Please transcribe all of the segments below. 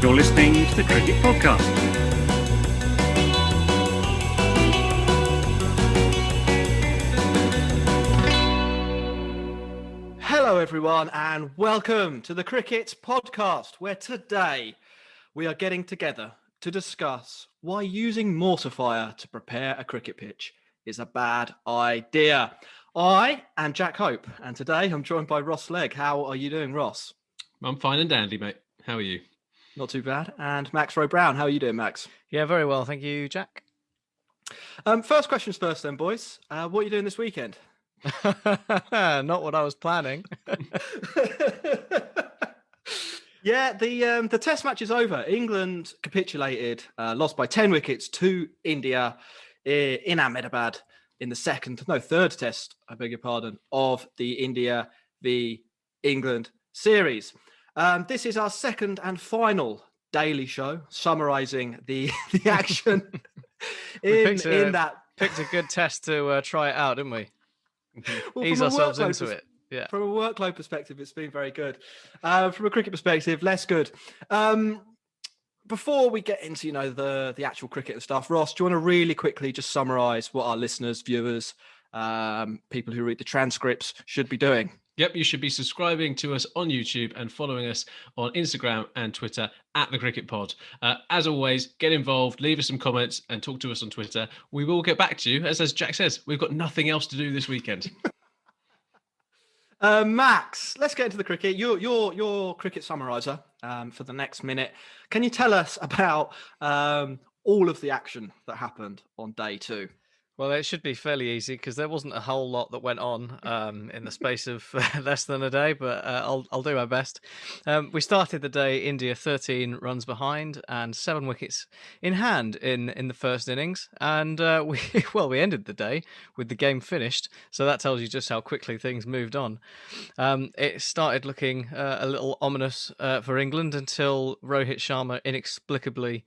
You're listening to the Cricket Podcast. Hello everyone and welcome to the Cricket Podcast, where today we are getting together to discuss why using mortarfire to prepare a cricket pitch is a bad idea. I am Jack Hope and today I'm joined by Ross Legg. How are you doing, Ross? I'm fine and dandy, mate. How are you? Not too bad. And Max Rowe Brown, how are you doing, Max? Yeah, very well. Thank you, Jack. First questions first then, boys. What are you doing this weekend? Not what I was planning. Yeah, the test match is over. England capitulated, lost by 10 wickets to India in Ahmedabad in the third test, I beg your pardon, of the India v England series. This is our second and final daily show summarising the action in that. Picked a good test to try it out, didn't we? Well, ease ourselves into it. Yeah. From a workload perspective, it's been very good. From a cricket perspective, less good. Before we get into the actual cricket and stuff, Ross, do you want to really quickly just summarise what our listeners, viewers, people who read the transcripts should be doing? Yep, you should be subscribing to us on YouTube and following us on Instagram and Twitter at The Cricket Pod. As always, get involved, leave us some comments and talk to us on Twitter. We will get back to you. As Jack says, we've got nothing else to do this weekend. Max, let's get into the cricket. You're cricket summariser for the next minute. Can you tell us about all of the action that happened on day two? Well, it should be fairly easy because there wasn't a whole lot that went on in the space of less than a day, but I'll do my best. We started the day India 13 runs behind and 7 wickets in hand in the first innings, and we ended the day with the game finished. So that tells you just how quickly things moved on. It started looking a little ominous for England until Rohit Sharma inexplicably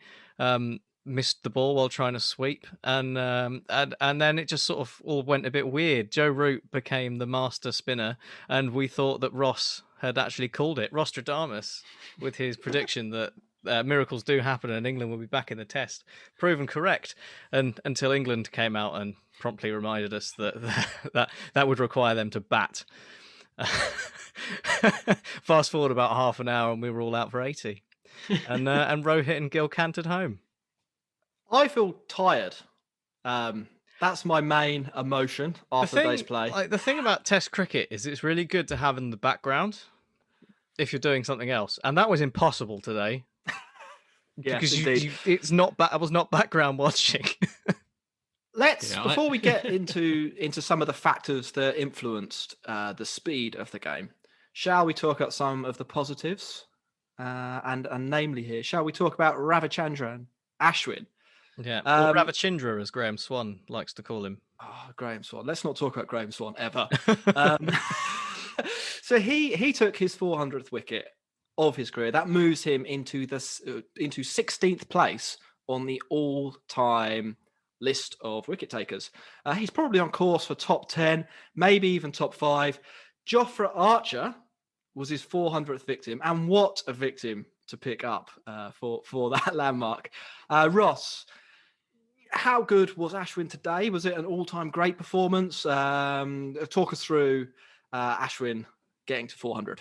missed the ball while trying to sweep, and then it just sort of all went a bit weird. Joe Root became the master spinner, and we thought that Ross had actually called it. Rostradamus, with his prediction that miracles do happen and England will be back in the test, proven correct. And until England came out and promptly reminded us that would require them to bat. Fast forward about half an hour, and we were all out for 80, and Rohit and Gill cantered home. I feel tired. That's my main emotion after the day's play. The thing about Test cricket is it's really good to have in the background if you're doing something else, and that was impossible today. Yes, because indeed. I was not background watching. Before we get into some of the factors that influenced the speed of the game, shall we talk about some of the positives? And namely here, shall we talk about Ravichandran Ashwin? Yeah, or Ravichandra, as Graham Swan likes to call him. Oh, Graham Swan. Let's not talk about Graham Swan ever. So he took his 400th wicket of his career. That moves him into 16th place on the all-time list of wicket takers. He's probably on course for top 10, maybe even top 5. Jofra Archer was his 400th victim, and what a victim to pick up for that landmark. Ross, how good was Ashwin today? Was it an all-time great performance? Talk us through Ashwin getting to 400.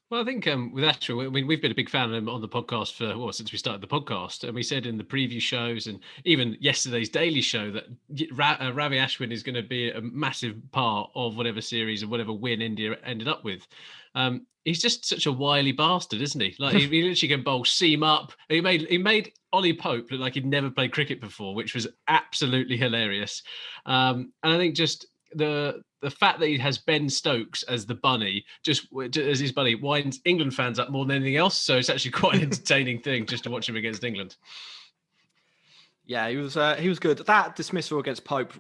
Well, I think with Axar, we've been a big fan of him on the podcast since we started the podcast. And we said in the preview shows and even yesterday's daily show that Ravi Ashwin is going to be a massive part of whatever series and whatever win India ended up with. He's just such a wily bastard, isn't he? Like he literally can bowl seam up. He made Ollie Pope look like he'd never played cricket before, which was absolutely hilarious. And I think just the fact that he has Ben Stokes as the bunny, just as his bunny, winds England fans up more than anything else. So it's actually quite an entertaining thing just to watch him against England. Yeah, he was good. That dismissal against Pope,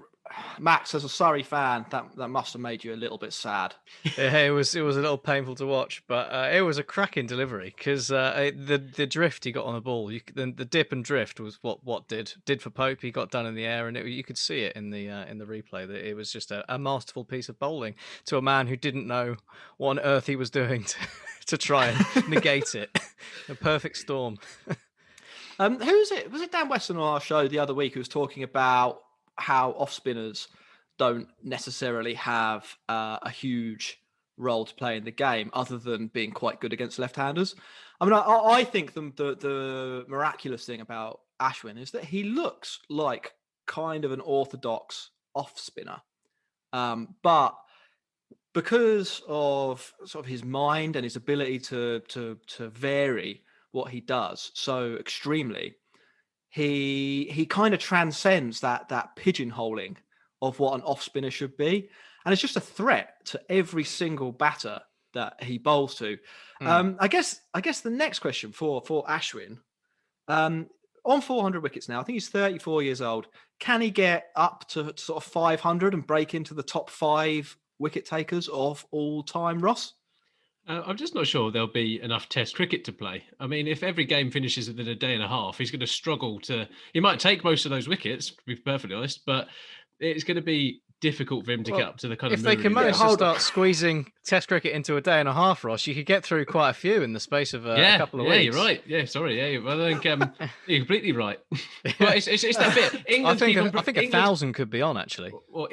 Max, as a Surrey fan, that must have made you a little bit sad. Yeah, it was a little painful to watch, but it was a cracking delivery because the drift he got on the ball, the dip and drift was what did for Pope. He got done in the air, and you could see it in the replay that it was just a masterful piece of bowling to a man who didn't know what on earth he was doing to try and negate it. A perfect storm. Who's it? Was it Dan Weston on our show the other week who was talking about how off spinners don't necessarily have a huge role to play in the game, other than being quite good against left-handers? I mean, I think the miraculous thing about Ashwin is that he looks like kind of an orthodox off spinner, but because of sort of his mind and his ability to vary what he does so extremely, he kind of transcends that pigeonholing of what an off spinner should be, and it's just a threat to every single batter that he bowls to. I guess the next question for Ashwin, on 400 wickets now, I think he's 34 years old. Can he get up to sort of 500 and break into the top 5 wicket takers of all time, Ross? I'm just not sure there'll be enough Test cricket to play. I mean, if every game finishes within a day and a half, he's going to struggle to. He might take most of those wickets, to be perfectly honest, but it's going to be difficult for him to get up to the kind of. If they can manage to start squeezing Test cricket into a day and a half, Ross, you could get through quite a few in the space of a couple of weeks. Yeah, you're right. Yeah, sorry. Yeah, well, I think you're completely right. But it's that bit. England, I think 1,000 could be on, actually. Well,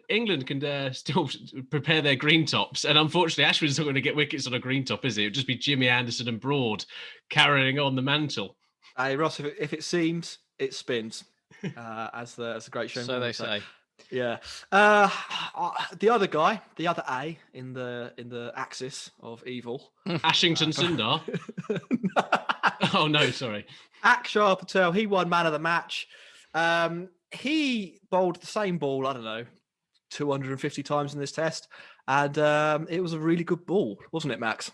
England can still prepare their green tops, and unfortunately, Ashwin's not going to get wickets on a green top, is he? It'll just be Jimmy Anderson and Broad carrying on the mantle. Hey, Ross, if it seems, it spins, as the great show. So they say. Yeah. The other guy, the other A in the axis of evil. Ashington Sundar. Oh no, sorry. Axar Patel, he won man of the match. He bowled the same ball, I don't know, 250 times in this test. And it was a really good ball, wasn't it, Max?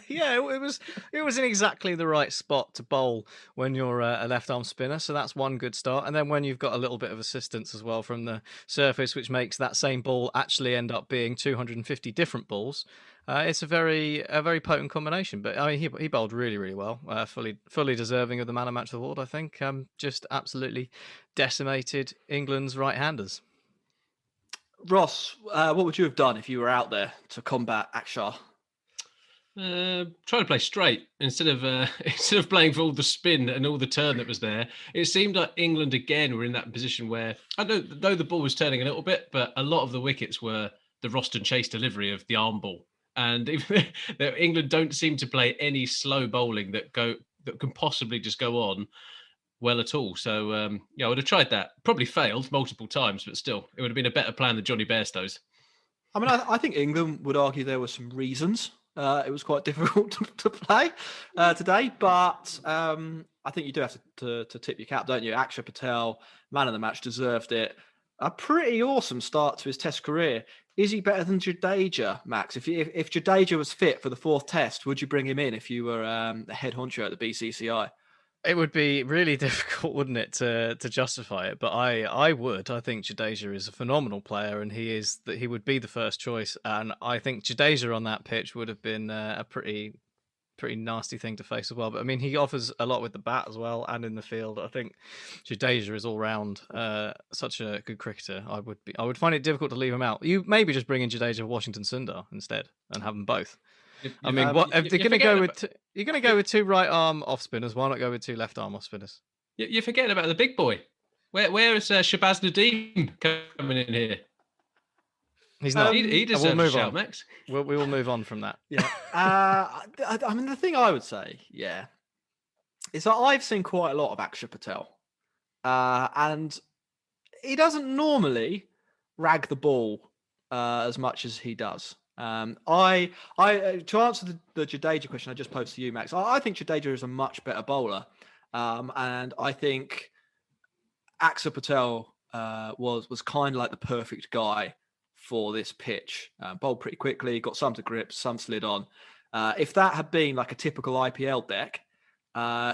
Yeah, it was in exactly the right spot to bowl when you're a left-arm spinner. So that's one good start. And then when you've got a little bit of assistance as well from the surface, which makes that same ball actually end up being 250 different balls, it's a very potent combination. But I mean, he bowled really, really well, fully deserving of the Man of Match award, I think. Just absolutely decimated England's right-handers. Ross, what would you have done if you were out there to combat Axar? Try to play straight instead of playing for all the spin and all the turn that was there. It seemed like England again were in that position where, I don't know, the ball was turning a little bit, but a lot of the wickets were the Roston Chase delivery of the arm ball, and England don't seem to play any slow bowling that can possibly just go on well at all. So I would have tried that. Probably failed multiple times, but still, it would have been a better plan than Jonny Bairstow's. I mean, I think England would argue there were some reasons it was quite difficult to play today, but I think you do have to tip your cap, don't you? Axar Patel, man of the match, deserved it. A pretty awesome start to his Test career. Is he better than Jadeja, Max? If Jadeja was fit for the 4th Test, would you bring him in if you were the head honcho at the BCCI? It would be really difficult, wouldn't it, to justify it? But I would. I think Jadeja is a phenomenal player, and he would be the first choice. And I think Jadeja on that pitch would have been a pretty nasty thing to face as well. But I mean, he offers a lot with the bat as well, and in the field. I think Jadeja is all round such a good cricketer. I would find it difficult to leave him out. You maybe just bring in Jadeja, Washington Sundar instead, and have them both. I mean, what if they're going to go with? You're going to go with 2 right arm off spinners. Why not go with 2 left arm off spinners? You're forgetting about the big boy. Where is Shabazz Nadeem coming in here? He's not. He deserves a shout, Max. We will move on from that. Yeah. I mean, the thing I would say, is that I've seen quite a lot of Axar Patel, and he doesn't normally rag the ball as much as he does. I to answer the Jadeja question I just posed to you, Max, I think Jadeja is a much better bowler, and I think Axar Patel was kind of like the perfect guy for this pitch. Bowled pretty quickly, got some to grip, some slid on. If that had been like a typical IPL deck,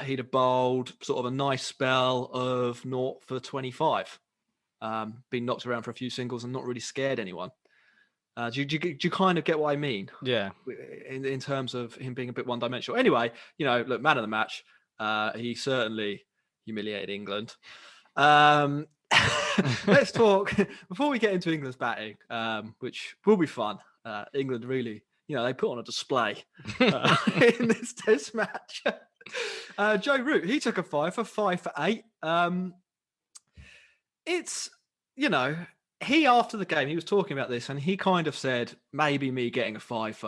he'd have bowled sort of a nice spell of 0 for 25. been knocked around for a few singles and not really scared anyone. Do you kind of get what I mean? Yeah. In terms of him being a bit one-dimensional. Anyway, look, man of the match. He certainly humiliated England. Let's talk before we get into England's batting, which will be fun. England really, they put on a display in this Test match. Joe Root, he took a 5 for 8. It's, he after the game, he was talking about this and he kind of said maybe me getting a 5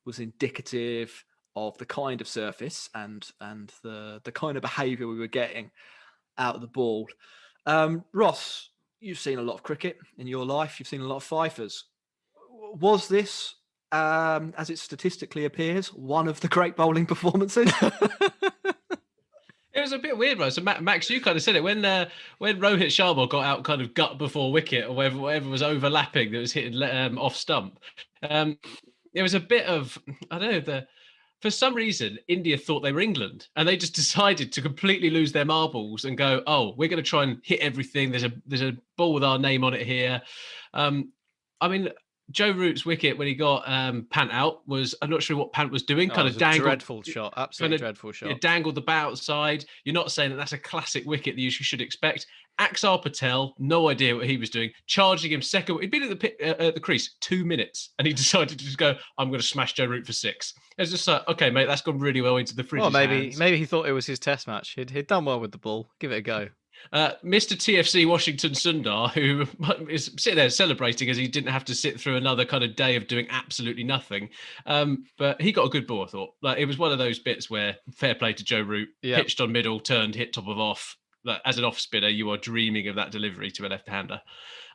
was indicative of the kind of surface and the kind of behaviour we were getting out of the ball. Ross, you've seen a lot of cricket in your life. You've seen a lot of fifers. Was this, as it statistically appears, one of the great bowling performances? It was a bit weird, right? So Max, you kind of said it when Rohit Sharma got out kind of gut before wicket or whatever was overlapping that was hitting off stump. There was a bit of, I don't know, for some reason, India thought they were England and they just decided to completely lose their marbles and go, oh, we're going to try and hit everything. There's a ball with our name on it here. I mean, Joe Root's wicket when he got Pant out was, I'm not sure what Pant was doing, kind of dangled. Dreadful shot, absolutely dreadful shot. It dangled the bat outside. You're not saying that that's a classic wicket that you should expect. Axar Patel, no idea what he was doing, charging him second. He'd been at the crease 2 minutes and he decided to just go, I'm going to smash Joe Root for 6. It was just like, okay, mate, that's gone really well into the fridge. Well, maybe he thought it was his Test match. He'd done well with the ball. Give it a go. Mr. TFC Washington Sundar, who is sitting there celebrating as he didn't have to sit through another kind of day of doing absolutely nothing. But he got a good ball, I thought. Like, it was one of those bits where fair play to Joe Root, pitched on middle, turned, hit top of off. Like, as an off spinner, you are dreaming of that delivery to a left-hander.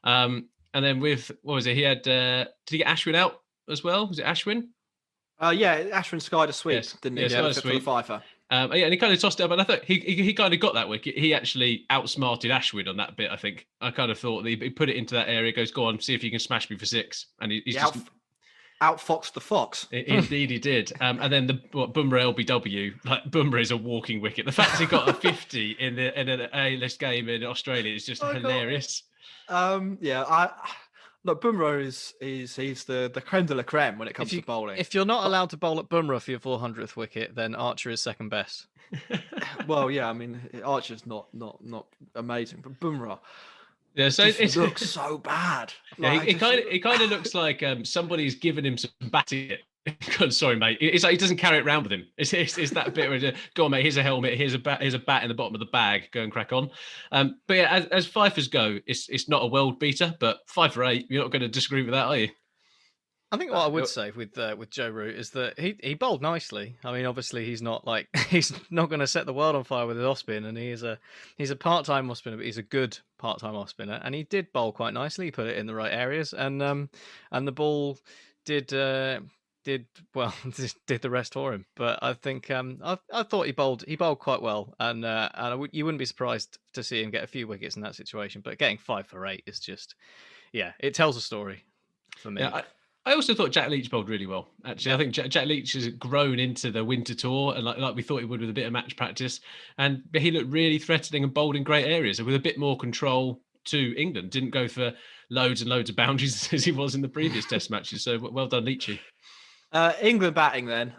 And then with, what was it? He had, did he get Ashwin out as well? Was it Ashwin? Yeah, Ashwin skied a sweep, didn't he? Yeah, for the fifer. And he kind of tossed it up, and I thought he kind of got that wicket. He actually outsmarted Ashwin on that bit, I think. I kind of thought he put it into that area, goes, go on, see if you can smash me for 6. And he's just... Outfoxed the fox. Indeed he did. And then Bumrah LBW, like Bumrah is a walking wicket. The fact he got a 50 in an A-list game in Australia is just hilarious. Look, Bumrah he's the creme de la creme when it comes to bowling. If you're not allowed to bowl at Bumrah for your 400th wicket, then Archer is second best. Well, yeah, I mean Archer's not amazing, but Bumrah. Yeah, so it looks so bad. Yeah, it kind of looks like somebody's given him some batting. God, sorry, mate. It's like he doesn't carry it around with him. It's that bit where go on, mate. Here's a helmet. Here's a bat in the bottom of the bag. Go and crack on. But yeah, as fifers go, it's not a world beater, but 5 for 8. You're not going to disagree with that, are you? I think what I would say with Joe Root is that he bowled nicely. I mean, obviously he's not going to set the world on fire with his off spin, and he's a part-time off spinner, but he's a good part-time off spinner, and he did bowl quite nicely. He put it in the right areas, and the ball did the rest for him. But I think I thought he bowled quite well, and you wouldn't be surprised to see him get a few wickets in that situation. But getting 5 for 8 is just, it tells a story for me. Yeah, I also thought Jack Leach bowled really well. Actually, I think Jack Leach has grown into the winter tour, and like we thought he would with a bit of match practice. And he looked really threatening and bowled in great areas, and with a bit more control to England. Didn't go for loads and loads of boundaries as he was in the previous Test matches. So well done, Leachy. England batting then,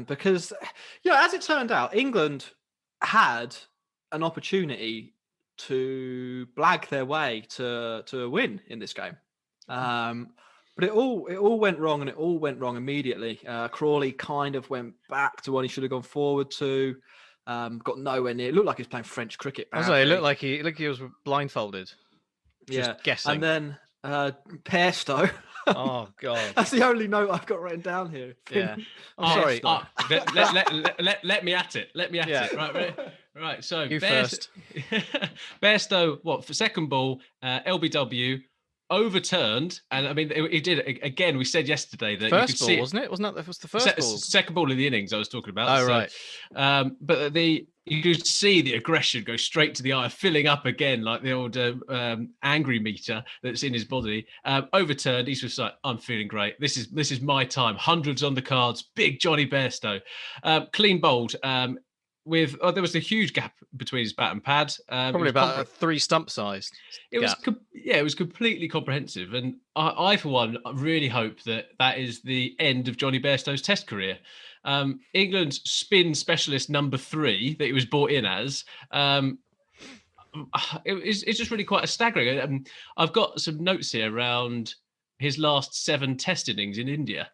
because as it turned out, England had an opportunity to blag their way to a win in this game. But it all went wrong, and it all went wrong immediately. Crawley kind of went back to what he should have gone forward to. Got nowhere near. It looked like he was playing French cricket. I was saying, it looked like he was blindfolded. Just guessing. And then Pairstow. Oh God, that's the only note I've got written down here. Yeah. Sorry. Let me at it. Let me at it. Right. So you first. Bairstow, what for second ball? LBW. Overturned, and I mean, he did it again. We said yesterday that first you could ball, see wasn't it? Wasn't that was the first ball? Second ball of the innings I was talking about. Oh, right. But you could see the aggression go straight to the eye, filling up again like the old angry meter that's in his body. Overturned. He's just like, I'm feeling great. This is my time. Hundreds on the cards. Big Jonny Bairstow. Clean bowled. there was a huge gap between his bat and pad. Probably about a 3 stump sized. It was it was completely comprehensive, and I for one really hope that is the end of Jonny Bairstow's Test career. England's spin specialist number 3 that he was brought in as. It's just really quite staggering. I've got some notes here around his last 7 Test innings in India.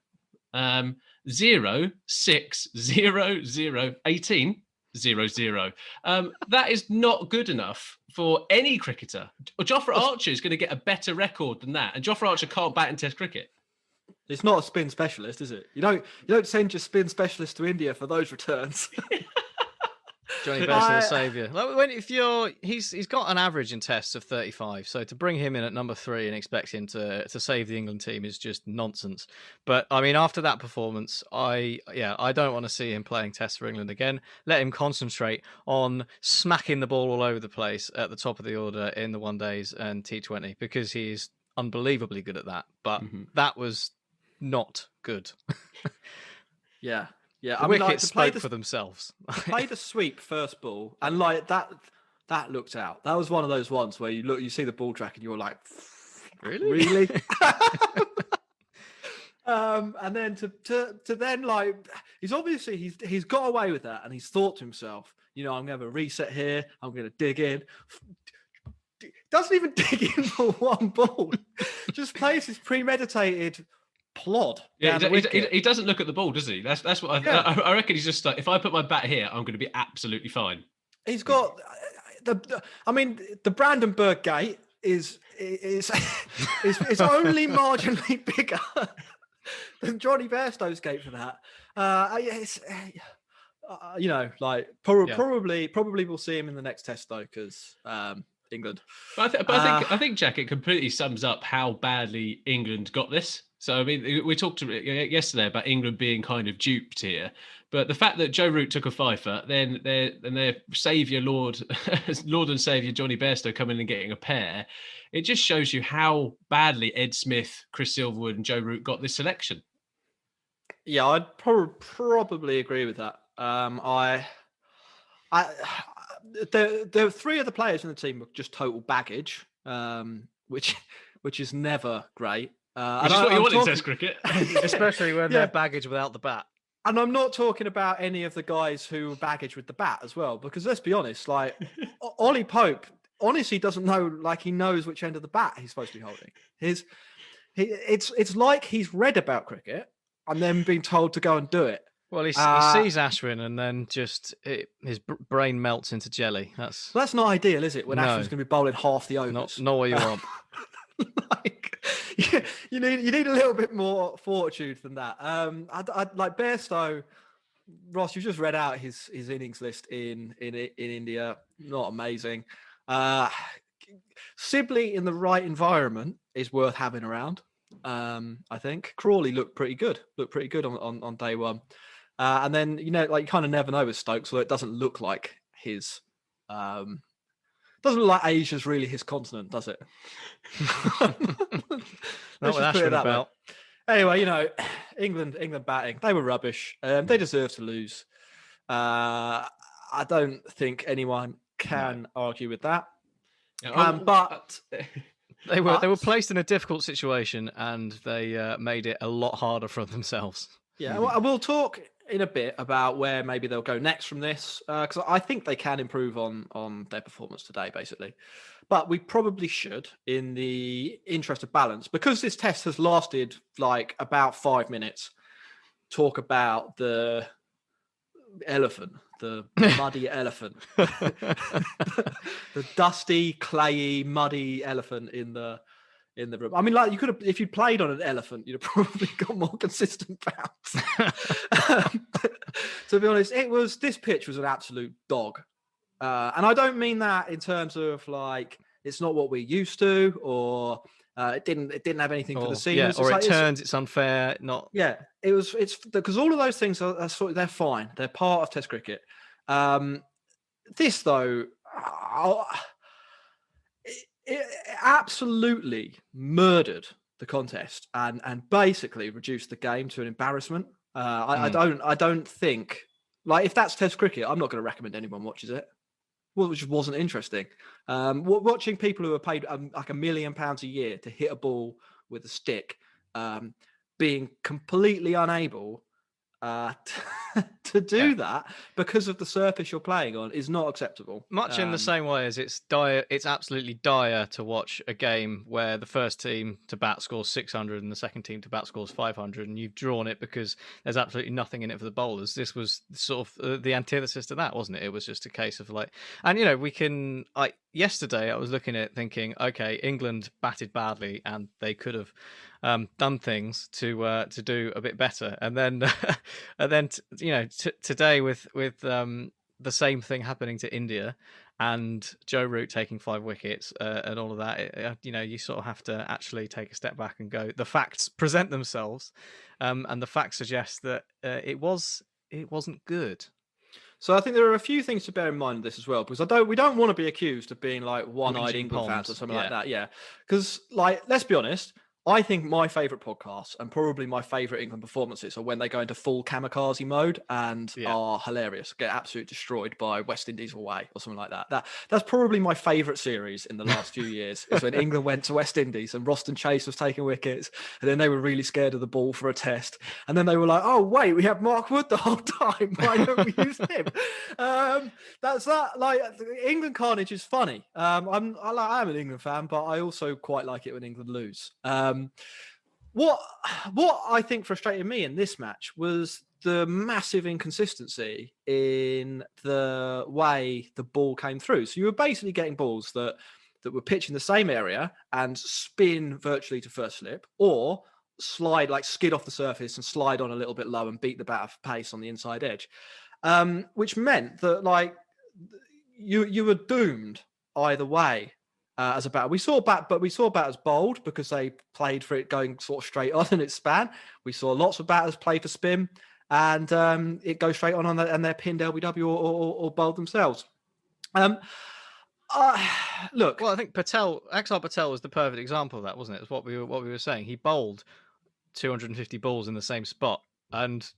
0, 6, 0, 0, 18, 0, 0. That is not good enough for any cricketer. Jofra Archer is going to get a better record than that, and Jofra Archer can't bat in Test cricket. It's not a spin specialist, is it? You don't send your spin specialist to India for those returns. Jonny Bairstow, the saviour. Like he's got an average in Tests of 35, so to bring him in at number 3 and expect him to save the England team is just nonsense. But I mean, after that performance, I don't want to see him playing Tests for England again. Let him concentrate on smacking the ball all over the place at the top of the order in the One Days and T20, because he's unbelievably good at that. But that was not good. Yeah. Yeah, the wickets spoke for themselves. Play the sweep first ball, and like that looked out. That was one of those ones where you see the ball track, and you're like, really? And then to then, like, he's got away with that, and he's thought to himself, I'm going to have a reset here. I'm going to dig in. Doesn't even dig in for one ball. Just plays his premeditated plod. Yeah, he doesn't look at the ball, does he? That's what I reckon. He's just like, if I put my bat here, I'm going to be absolutely fine. He's got the Brandenburg gate is only marginally bigger than Jonny Bairstow's gate for that. Probably we'll see him in the next Test though, because England. But I think Jack, it completely sums up how badly England got this. So, I mean, we talked yesterday about England being kind of duped here, but the fact that Joe Root took a fifer, then their saviour, Lord and Saviour Jonny Bairstow coming and getting a pair, it just shows you how badly Ed Smith, Chris Silverwood and Joe Root got this selection. Yeah, I'd probably agree with that. The 3 of the players in the team were just total baggage, which is never great. Which is what you want in Test cricket. Especially when they're baggage without the bat. And I'm not talking about any of the guys who baggage with the bat as well, because let's be honest, like Ollie Pope honestly doesn't know, like he knows which end of the bat he's supposed to be holding. It's like he's read about cricket and then been told to go and do it. Well, he sees Ashwin and then his brain melts into jelly. That's not ideal, is it? When Ashwin's going to be bowling half the overs. Not what you want. You need a little bit more fortitude than that. I'd like Bairstow. Ross, you just read out his innings list in India. Not amazing. Sibley in the right environment is worth having around. I think Crawley looked pretty good. On day one. And then you kind of never know with Stokes, although it doesn't look like his. Doesn't look like Asia's really his continent, does it? Not what Ashwin about. Anyway, England batting, they were rubbish. They deserve to lose. I don't think anyone can argue with that. But they were placed in a difficult situation, and they made it a lot harder for themselves. Yeah, we'll talk in a bit about where maybe they'll go next from this, because I think they can improve on their performance today, basically. But we probably should, in the interest of balance, because this test has lasted like about 5 minutes, talk about the elephant, the muddy elephant, the dusty, clayey, muddy elephant in the room. I mean, like, you could have, if you played on an elephant, you'd have probably got more consistent bounce. To be honest, this pitch was an absolute dog. And I don't mean that in terms of like, it's not what we're used to, or it didn't have anything for the seniors. Yeah, or it's unfair. It's because all of those things are sort of, they're fine. They're part of Test cricket. This though, it absolutely murdered the contest and basically reduced the game to an embarrassment. I don't think Like, if that's Test cricket, I'm not going to recommend anyone watches it. Well, which wasn't interesting. Watching people who are paid like £1 million a year to hit a ball with a stick, being completely unable to do that because of the surface you're playing on is not acceptable. Much in the same way as it's dire, it's absolutely dire to watch a game where the first team to bat scores 600 and the second team to bat scores 500, and you've drawn it because there's absolutely nothing in it for the bowlers. This was sort of the antithesis to that, wasn't it? It was just a case of like, and you know, we can. Yesterday I was looking at it thinking, okay, England batted badly and they could have done things to do a bit better, and then today with the same thing happening to India and Joe Root taking 5 wickets and all of that, you sort of have to actually take a step back and go, the facts present themselves, and the facts suggest that it wasn't good. So I think there are a few things to bear in mind in this as well, because we don't want to be accused of being like one-eyed England fans or something like that. Yeah, because like, let's be honest, I think my favourite podcasts and probably my favourite England performances are when they go into full kamikaze mode and are hilarious, get absolutely destroyed by West Indies away or something like that. That's probably my favourite series in the last few years, is when England went to West Indies and Roston Chase was taking wickets, and then they were really scared of the ball for a test, and then they were like, oh wait, we have Mark Wood the whole time, why don't we use him? That's that. Like, England carnage is funny. I'm an England fan, but I also quite like it when England lose. What I think frustrated me in this match was the massive inconsistency in the way the ball came through. So you were basically getting balls that were pitched in the same area and spin virtually to first slip, or slide, like skid off the surface and slide on a little bit low and beat the bat of pace on the inside edge, which meant that like you were doomed either way. As a batter, we saw batters bowled because they played for it going sort of straight on and it span. We saw lots of batters play for spin and it goes straight on and they're pinned LBW or bowled themselves. Look, well, I think Axar Patel was the perfect example of that, wasn't it? It's what we were saying. He bowled 250 balls in the same spot, and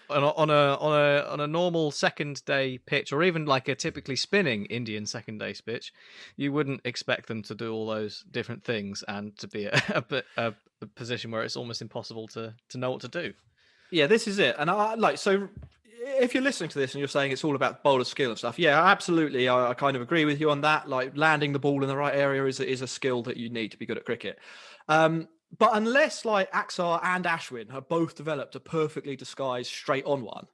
on a normal second day pitch, or even like a typically spinning Indian second day pitch, you wouldn't expect them to do all those different things and to be a position where it's almost impossible to know what to do. Yeah, this is it. And so if you're listening to this and you're saying it's all about bowler skill and stuff, yeah, absolutely. I kind of agree with you on that. Like, landing the ball in the right area is a skill that you need to be good at cricket. But unless like Axar and Ashwin have both developed a perfectly disguised straight on one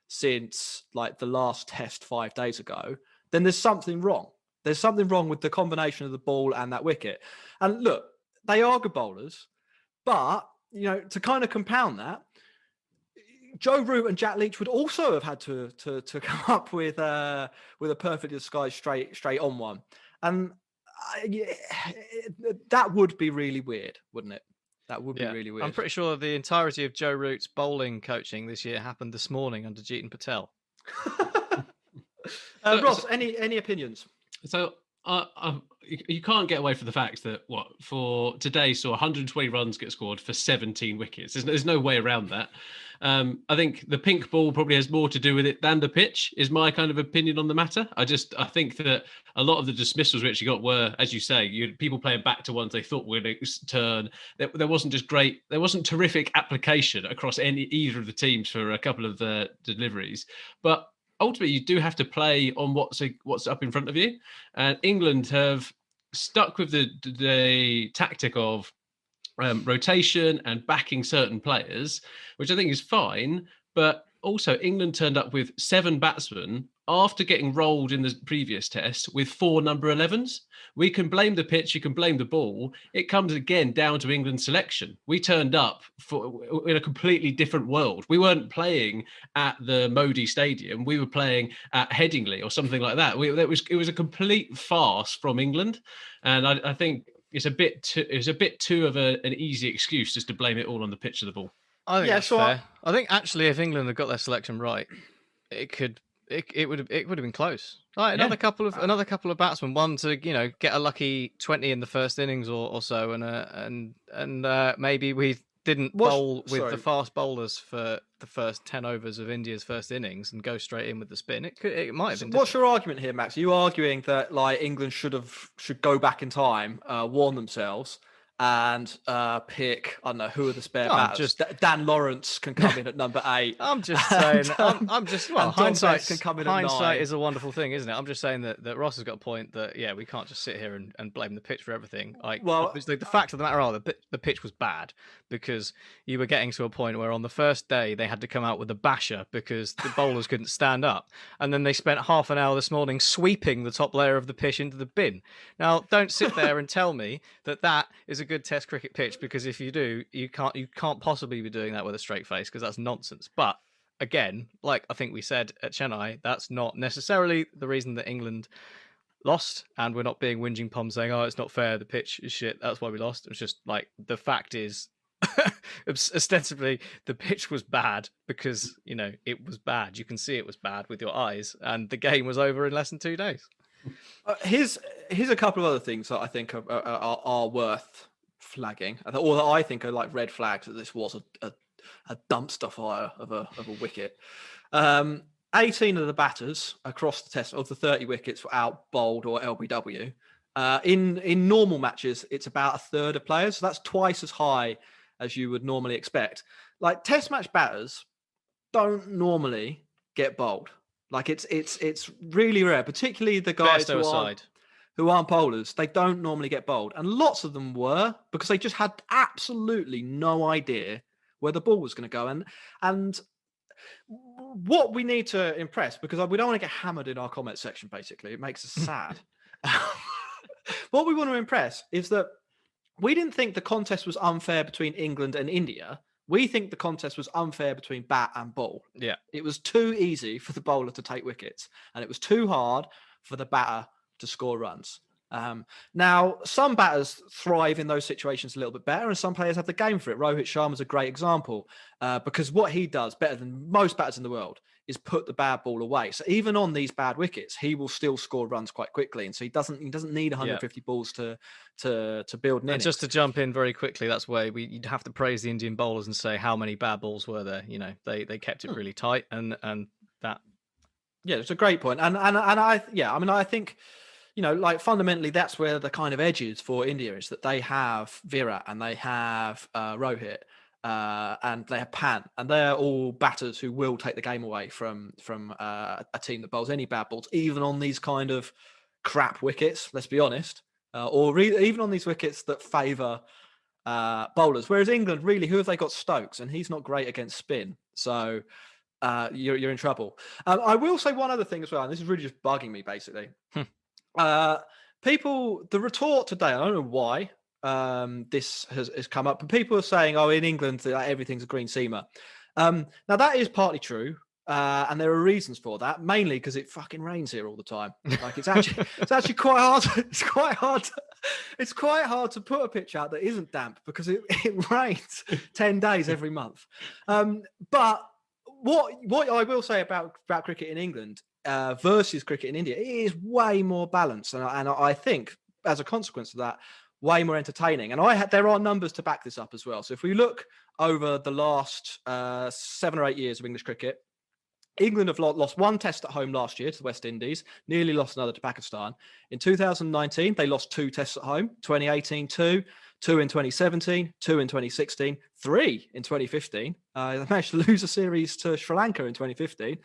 since like the last test 5 days ago, then there's something wrong. There's something wrong with the combination of the ball and that wicket. And look, they are good bowlers, but to kind of compound that, Joe Root and Jack Leach would also have had to come up with a perfectly disguised straight on one, and that would be really weird, wouldn't it? That would be really weird. I'm pretty sure the entirety of Joe Root's bowling coaching this year happened this morning under Jeetan Patel. Ross, any opinions? So you can't get away from the fact that for today saw 120 runs get scored for 17 wickets. There's no way around that. I think the pink ball probably has more to do with it than the pitch, is my kind of opinion on the matter. I think that a lot of the dismissals we actually got were, as you say, people playing back to ones they thought were going to turn. There wasn't terrific application across either of the teams for a couple of the deliveries, but ultimately you do have to play on what's up in front of you. And England have stuck with the tactic of rotation and backing certain players, which I think is fine. But also England turned up with 7 batsmen after getting rolled in the previous test with 4 number 11s. We can blame the pitch, you can blame the ball. It comes again down to England's selection. We turned up in a completely different world. We weren't playing at the Modi Stadium. We were playing at Headingley or something like that. It was a complete farce from England, and I think it's a bit too of an easy excuse just to blame it all on the pitch of the ball. I think that's fair. I think actually, if England had got their selection right, it would have been close. Like another couple of batsmen, one to get a lucky 20 in the first innings or so, and maybe we didn't What's- bowl with sorry. the fast bowlers for the first 10 overs of India's first innings and go straight in with the spin. It might have So been what's different. your argument here, Max? Are you arguing that like England should go back in time, warn themselves, and pick, I don't know, who are the spare No, I'm batters? just- Dan Lawrence can come in at number 8. I'm just saying. And, I'm just. and Well, Dom Bess hindsight can come in at 9. hindsight is a wonderful thing, isn't it? I'm just saying that Ross has got a point that we can't just sit here and blame the pitch for everything. Like, Well- obviously, the fact of the matter are the pitch was bad because you were getting to a point where on the first day they had to come out with a basher because the bowlers couldn't stand up, and then they spent half an hour this morning sweeping the top layer of the pitch into the bin. Now, don't sit there and tell me that is a good Test cricket pitch, because if you do, you can't possibly be doing that with a straight face, because that's nonsense. But again, like I think we said at Chennai, that's not necessarily the reason that England lost, and we're not being whinging pom saying, oh, it's not fair, the pitch is shit, that's why we lost. It's just like, the fact is ostensibly the pitch was bad because it was bad. You can see it was bad with your eyes, and the game was over in less than 2 days. Here's a couple of other things that I think are worth flagging, or that I think are like red flags that this was a dumpster fire of a wicket. 18 of the batters across the Test of the 30 wickets were out bowled or LBW. In normal matches, it's about a third of players, so that's twice as high as you would normally expect. Like, Test match batters don't normally get bowled. Like, it's really rare, particularly the guys who aren't bowlers. They don't normally get bowled, and lots of them were, because they just had absolutely no idea where the ball was going to go. And what we need to impress, because we don't want to get hammered in our comment section, basically, it makes us sad. What we want to impress is that we didn't think the contest was unfair between England and India. We think the contest was unfair between bat and ball. Yeah. It was too easy for the bowler to take wickets, and it was too hard for the batter to score runs. Now, some batters thrive in those situations a little bit better, and some players have the game for it. Rohit Sharma's a great example, because what he does better than most batters in the world is put the bad ball away. So even on these bad wickets, he will still score runs quite quickly, and so he doesn't need 150 balls to build an innings. And just to jump in very quickly, that's where you'd have to praise the Indian bowlers and say how many bad balls were there. They kept it really tight, and that. Yeah, it's a great point, and I think, like, fundamentally, that's where the kind of edge is for India, is that they have Virat and they have Rohit and they have Pant, and they're all batters who will take the game away from a team that bowls any bad balls, even on these kind of crap wickets, let's be honest, or even on these wickets that favour bowlers. Whereas England, really, who have they got? Stokes, and he's not great against spin, so you're in trouble. I will say one other thing as well, and this is really just bugging me, basically. The retort today, I don't know why this has come up, but people are saying, oh, in England, everything's a green seamer. Now, that is partly true, and there are reasons for that, mainly because it fucking rains here all the time. Like, it's actually quite hard. It's quite hard to put a pitch out that isn't damp, because it rains 10 days every month. But what I will say about cricket in England versus cricket in India, it is way more balanced, and I think, as a consequence of that, way more entertaining. And there are numbers to back this up as well. So if we look over the last 7 or 8 years of English cricket, England have lost one test at home last year to the West Indies, nearly lost another to Pakistan. In 2019, they lost 2 tests at home. 2018, 2 in 2017, 2 in 2016, 3 in 2015. They managed to lose a series to Sri Lanka in 2015.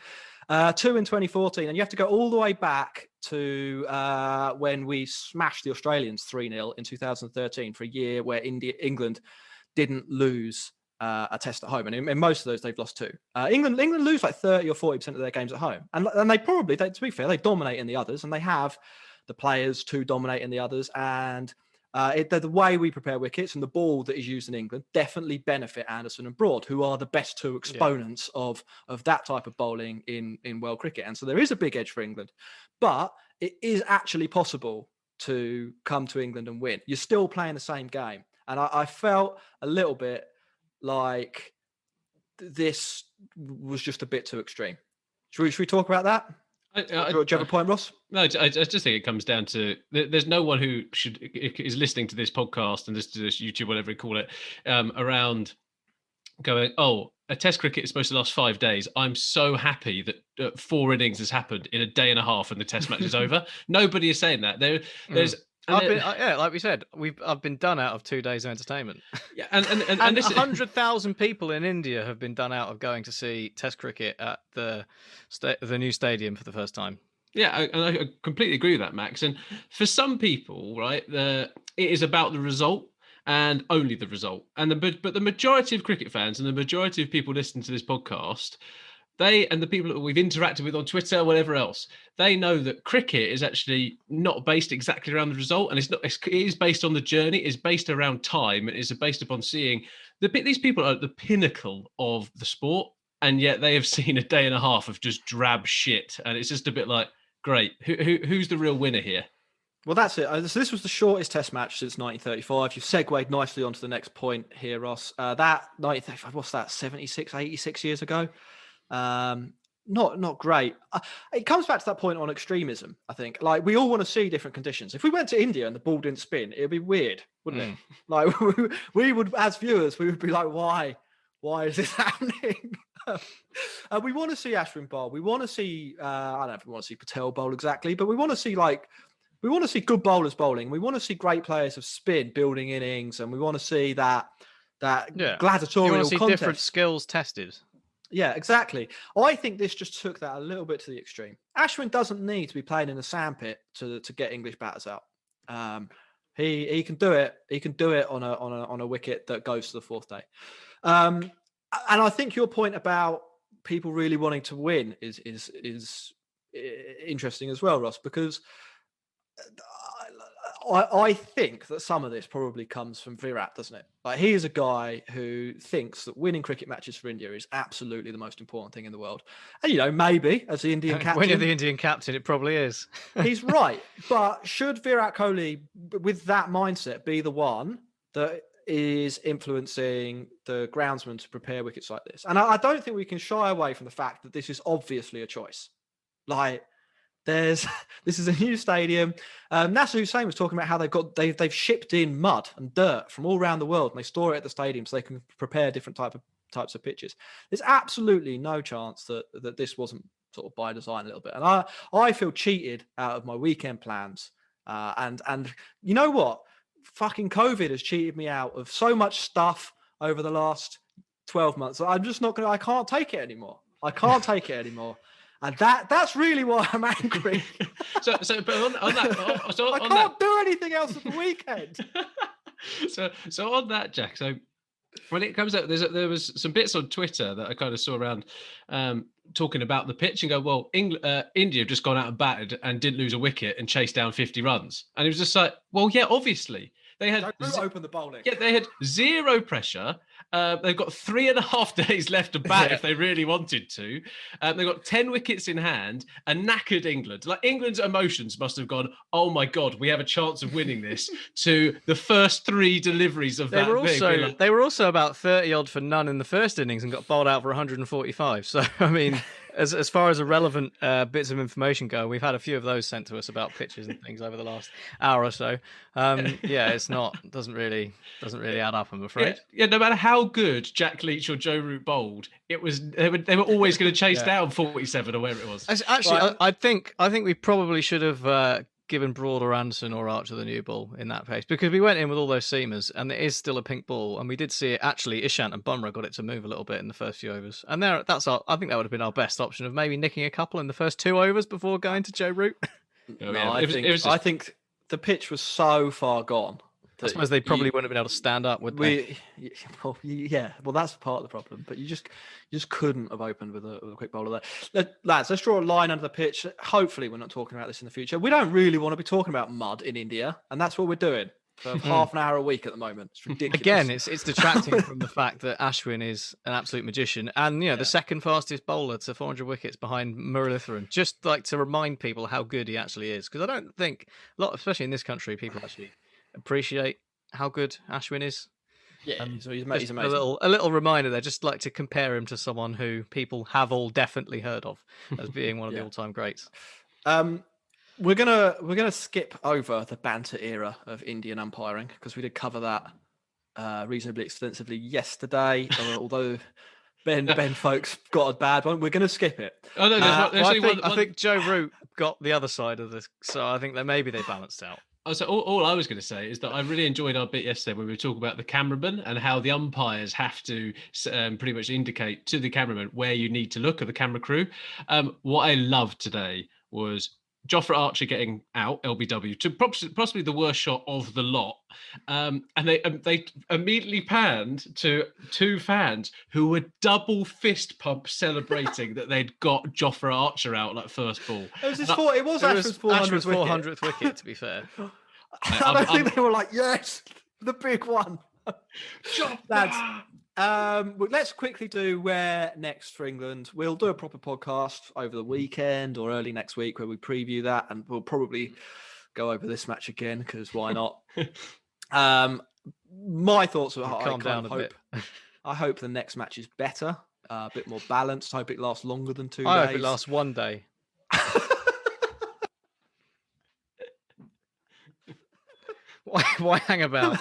2 in 2014, and you have to go all the way back to when we smashed the Australians 3-0 in 2013, for a year where England didn't lose a test at home, and in most of those they've lost 2. England lose like 30 or 40% of their games at home, and they probably, to be fair, they dominate in the others, and they have the players to dominate in the others, and the way we prepare wickets and the ball that is used in England definitely benefit Anderson and Broad, who are the best 2 exponents of that type of bowling in world cricket. And so there is a big edge for England, but it is actually possible to come to England and win. You're still playing the same game. And I felt a little bit like this was just a bit too extreme. Should we talk about that? Do you have a point, Ross? No, I just think it comes down to there's no one who is listening to this podcast and this YouTube, whatever you call it, around going, oh, a test cricket is supposed to last 5 days. I'm so happy that 4 innings has happened in a day and a half and the test match is over. Nobody is saying that. There's like we said, I've been done out of 2 days of entertainment. Yeah, and this 100,000 people in India have been done out of going to see Test cricket at the new stadium for the first time. Yeah, I completely agree with that, Max. And for some people, right, it is about the result and only the result. But the majority of cricket fans and the majority of people listening to this podcast, the people that we've interacted with on Twitter, whatever else, they know that cricket is actually not based exactly around the result, and it is based on the journey. It's based around time. It is based upon seeing these people are at the pinnacle of the sport, and yet they have seen a day and a half of just drab shit, and it's just a bit like, great, who's the real winner here? Well, that's it. So this was the shortest test match since 1935. You've segued nicely onto the next point here, Ross. That 1935, what's that, 76, 86 years ago? Not great. It comes back to that point on extremism, I think. Like, we all want to see different conditions. If we went to India and the ball didn't spin, it'd be weird, wouldn't it? Like, we would, as viewers, we would be like, why is this happening? We want to see Ashwin bowl. We want to see, I don't know if we want to see Patel bowl exactly, but we want to see good bowlers bowling. We want to see great players of spin building innings, and we want to see that gladiatorial you want to see contest. Different skills tested. Yeah, exactly. I think this just took that a little bit to the extreme. Ashwin doesn't need to be playing in a sandpit to get English batters out. He can do it. He can do it on a wicket that goes to the fourth day. And I think your point about people really wanting to win is interesting as well, Ross, because I think that some of this probably comes from Virat, doesn't it? Like, he is a guy who thinks that winning cricket matches for India is absolutely the most important thing in the world. And, maybe as the Indian captain... When you're the Indian captain, it probably is. He's right. But should Virat Kohli, with that mindset, be the one that is influencing the groundsman to prepare wickets like this? And I don't think we can shy away from the fact that this is obviously a choice. Like... this is a new stadium. Nasser Hussain was talking about how they've shipped in mud and dirt from all around the world, and they store it at the stadium so they can prepare different types of pitches. There's absolutely no chance that this wasn't sort of by design a little bit. And I feel cheated out of my weekend plans. And you know what? Fucking COVID has cheated me out of so much stuff over the last 12 months. I'm just not I can't take it anymore. I can't take it anymore. And that's really why I'm angry. But on that, I can't do anything else at the weekend. So on that, Jack. So when it comes out, there was some bits on Twitter that I kind of saw around talking about the pitch and go, well, India have just gone out and batted and didn't lose a wicket and chased down 50 runs, and it was just like, well, yeah, obviously. They had open the bowling. Yeah, they had zero pressure. They've got 3.5 days left to bat if they really wanted to. They've got 10 wickets in hand and knackered England. Like, England's emotions must have gone, oh my God, we have a chance of winning this, to the first 3 deliveries of that. They were also about 30 odd for none in the first innings and got bowled out for 145. So, I mean, as far as irrelevant bits of information go, we've had a few of those sent to us about pitches and things over the last hour or so. Doesn't really add up, I'm afraid. Yeah, no matter how good Jack Leach or Joe Root bowled, they were always going to chase down 47 or whatever it was. Actually, right. I think we probably should have given Broad or Anderson or Archer the new ball in that pace, because we went in with all those seamers and it is still a pink ball, and we did see it. Actually, Ishant and Bumrah got it to move a little bit in the first few overs, and I think that would have been our best option of maybe nicking a couple in the first 2 overs before going to Joe Root. I think the pitch was so far gone. I suppose they probably wouldn't have been able to stand up, would they? Well, that's part of the problem. But you just couldn't have opened with a quick bowler there. Lads, let's draw a line under the pitch. Hopefully, we're not talking about this in the future. We don't really want to be talking about mud in India, and that's what we're doing for half an hour a week at the moment. It's ridiculous. Again, it's detracting from the fact that Ashwin is an absolute magician, and the second fastest bowler to 400 wickets behind Murali. Just like to remind people how good he actually is, because I don't think especially in this country, people actually appreciate how good Ashwin is. Yeah, so he's amazing. A little reminder there, just like to compare him to someone who people have all definitely heard of as being one of the all-time greats. We're gonna skip over the banter era of Indian umpiring, because we did cover that reasonably extensively yesterday, although Ben folks got a bad one. We're going to skip it. Oh no, I think Joe Root got the other side of this, so I think that maybe they balanced out. So all I was going to say is that I really enjoyed our bit yesterday when we were talking about the cameraman and how the umpires have to pretty much indicate to the cameraman where you need to look at the camera crew. What I loved today was Jofra Archer getting out, LBW, to possibly the worst shot of the lot. And they immediately panned to two fans who were double fist pump celebrating that they'd got Jofra Archer out like first ball. It was Ashwin's 400th wicket, to be fair. I don't think they were like, yes, the big one. Lads, let's quickly do where next for England. We'll do a proper podcast over the weekend or early next week where we preview that, and we'll probably go over this match again because why not? My thoughts are calm down a bit. I hope the next match is better, a bit more balanced. I hope it lasts longer than 2 days. I hope it lasts 1 day. Why hang about?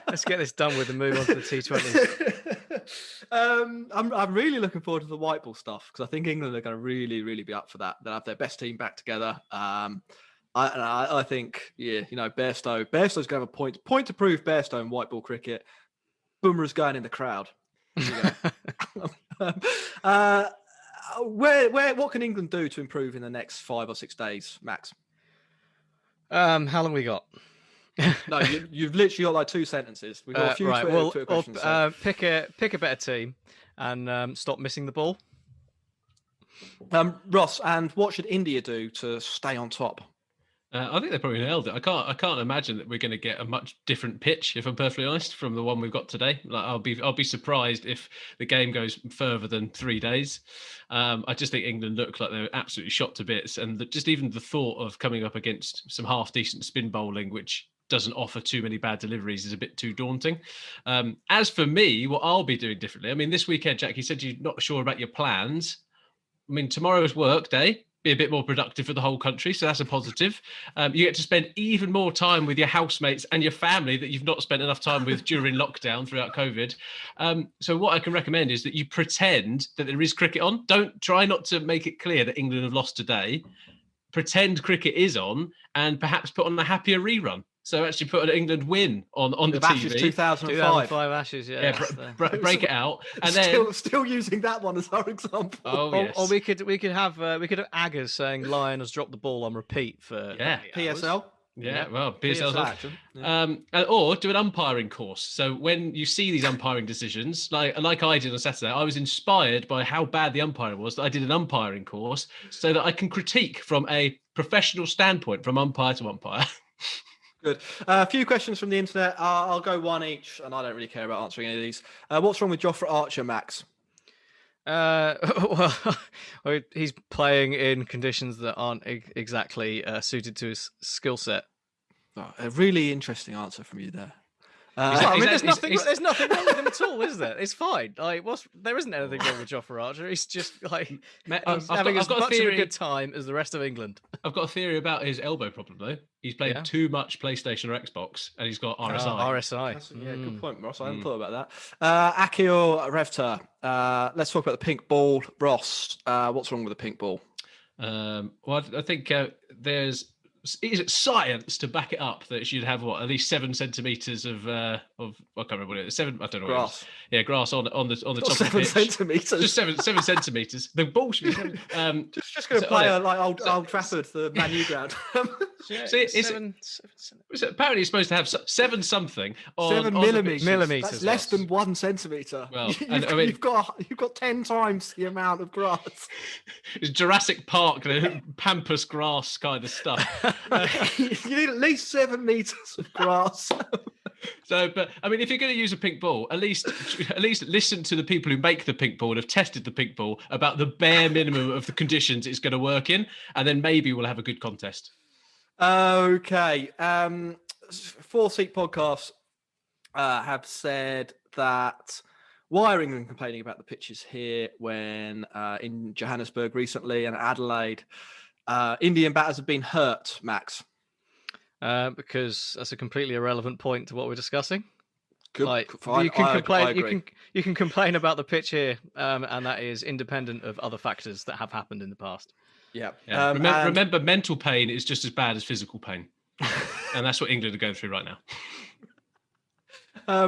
Let's get this done with and move on to the T20. I'm really looking forward to the white ball stuff because I think England are going to really, really be up for that. They'll have their best team back together. I think, Bairstow's going to have a point to prove. Bairstow in white ball cricket. Boomer's going in the crowd. What can England do to improve in the next 5 or 6 days, Max? How long we got? No, you've literally got like 2 sentences. We've got a few Twitter questions. Pick a better team and stop missing the ball. Ross, and what should India do to stay on top? I think they probably nailed it. I can't imagine that we're going to get a much different pitch, if I'm perfectly honest, from the one we've got today. Like I'll be surprised if the game goes further than 3 days. I just think England look like they're absolutely shot to bits, and just even the thought of coming up against some half decent spin bowling, which doesn't offer too many bad deliveries, is a bit too daunting. As for me, what I'll be doing differently, I mean, this weekend, Jack, you said you're not sure about your plans. I mean, tomorrow's work day. Be a bit more productive for the whole country, so that's a positive. You get to spend even more time with your housemates and your family that you've not spent enough time with during lockdown throughout COVID. So what I can recommend is that you pretend that there is cricket on. Don't try not to make it clear that England have lost today. Pretend cricket is on, and perhaps put on a happier rerun. So actually put an England win on the TV. Ashes 2005 Ashes, yeah. Break it out, and then still using that one as our example. Oh, yes. Or we could have Aggers saying Lion has dropped the ball on repeat for PSL. Yeah, well, PSL action. Yeah. Or do an umpiring course. So when you see these umpiring decisions, like I did on Saturday, I was inspired by how bad the umpiring was that I did an umpiring course so that I can critique from a professional standpoint from umpire to umpire. Good. A few questions from the internet. I'll go one each, and I don't really care about answering any of these. What's wrong with Jofra Archer, Max? Well, he's playing in conditions that aren't exactly suited to his skill set. Oh, a really interesting answer from you there. There's nothing wrong with him at all, is there? It's fine. There isn't anything wrong with Jofra Archer. He's just having as much of a good time as the rest of England. I've got a theory about his elbow problem, though. He's played too much PlayStation or Xbox, and he's got RSI. RSI. Good point, Ross. I hadn't thought about that. Akio Revta. Let's talk about the pink ball. Ross, what's wrong with the pink ball? Well, I think is it science to back it up that it should have at least 7 centimeters of I can't remember what it is. 7, I don't know. Grass. What it is. Yeah, grass on the top of the pitch. 7 centimeters. Just 7 centimeters. The ball should be 7. Just going to play like Old Trafford, the Man U ground. Apparently, it's supposed to have 7 something. 7 millimeters. That's less than 1 centimeter. Well, you've got 10 times the amount of grass. It's Jurassic Park, pampas grass kind of stuff. You need at least 7 meters of grass. So, but I mean, if you're going to use a pink ball, at least listen to the people who make the pink ball and have tested the pink ball about the bare minimum of the conditions it's going to work in, and then maybe we'll have a good contest. Okay. 4 Seat podcasts have said that why are England complaining about the pitches here when in Johannesburg recently and Adelaide, Indian batters have been hurt, Max? Because that's a completely irrelevant point to what we're discussing. Fine. You can I complain. agree. You can complain about the pitch here, and that is independent of other factors that have happened in the past. Yeah. Yeah. Remember, mental pain is just as bad as physical pain, and that's what England are going through right now.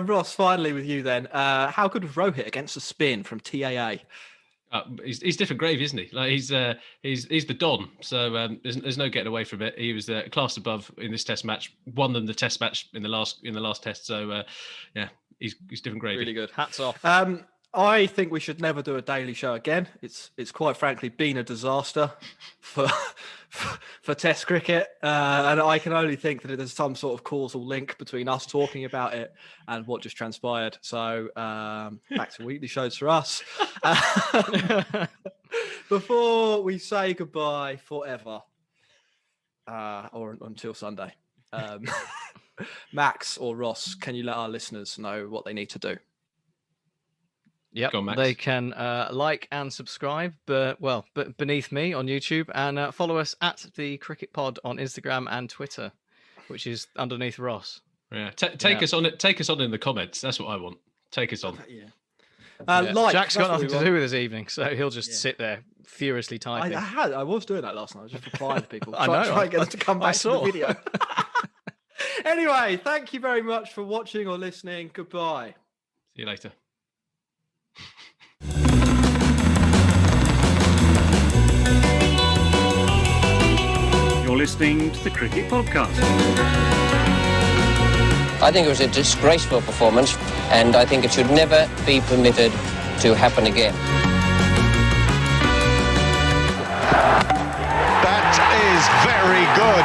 Ross, finally with you then. How good was Rohit against the spin from TAA? He's different gravy, isn't he? Like he's the Don, so there's no getting away from it. He was a class above in this Test match. Won them the Test match in the last Test. So yeah, he's different gravy. Really good. Hats off. I think we should never do a daily show again. It's quite frankly been a disaster for Test cricket, and I can only think that there's some sort of causal link between us talking about it and what just transpired. So back to weekly shows for us. Before we say goodbye forever, or until Sunday, Max or Ross, can you let our listeners know what they need to do? Yep, Go on, Max. they can like and subscribe, but beneath me on YouTube, and follow us at the Cricket Pod on Instagram and Twitter, which is underneath Ross. Yeah, take us on it. Take us on in the comments. That's what I want. Take us on. Yeah. Jack's got nothing to do with this evening, so he'll just sit there furiously typing. I was doing that last night. I was just replying to people. I know. Try and get them to come back to the saw. video. Anyway, thank you very much for watching or listening. Goodbye. See you later. You're listening to the Cricket Podcast. I think it was a disgraceful performance, and I think it should never be permitted to happen again. That is very good.